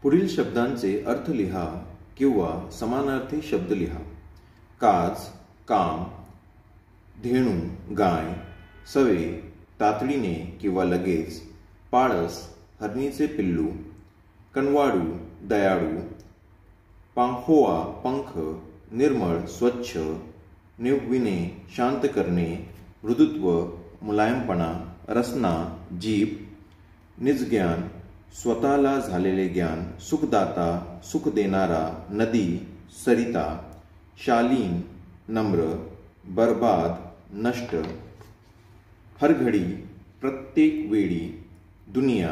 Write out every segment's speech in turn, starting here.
पुढील शब्दांचे अर्थ लिहा किंवा समानार्थी शब्द लिहा. काज, काम, धेणू, गाय, सवे, तातडीने किंवा लगेच, पाळस, हरणीचे पिल्लू, कनवाळू, दयाळू, पांखोआ, पंख, निर्मळ, स्वच्छ, निवविणे, शांत करणे, मृदुत्व, मुलायमपणा, रसना, जीभ, निजज्ञान, स्वतःला झालेले ज्ञान, सुखदाता, सुख देणारा, नदी, सरिता, शालीन, नम्र, बर्बाद, नष्ट, हरघडी, प्रत्येक वेळी, दुनिया,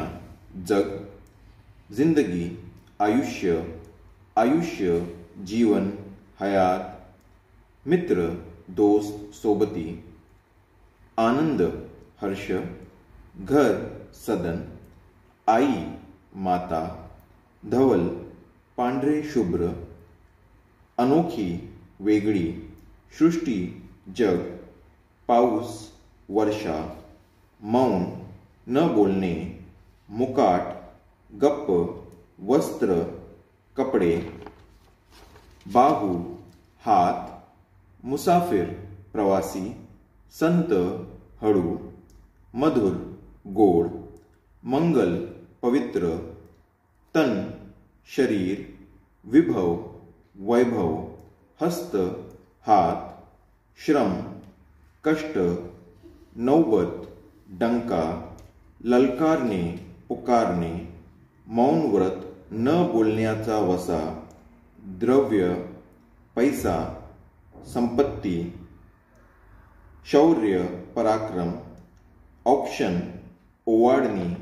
जग, जिंदगी, आयुष्य, आयुष्य, जीवन, हयात, मित्र, दोस्त, सोबती, आनंद, हर्ष, घर, सदन, आई, माता, धवल, पांढरे, शुभ्र, अनोखी, वेगळी, सृष्टी, जग, पाऊस, वर्षा, मौन, न बोलणे, मुकाट, गप्प, वस्त्र, कपडे, बाहू, हात, मुसाफिर, प्रवासी, संत, हळू, मधुर, गोड, मंगल, पवित्र, तन, शरीर, विभव, वैभव, हस्त, हात, श्रम, कष्ट, नौबत, डंका, ललकारणे, पुकारणे, मौन व्रत, न बोलण्याचा वसा, द्रव्य, पैसा, संपत्ती, शौर्य, पराक्रम, औक्षण, ओवाळणी,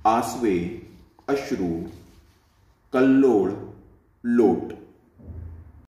आसवे, अश्रू, कल्लोळ, लोट.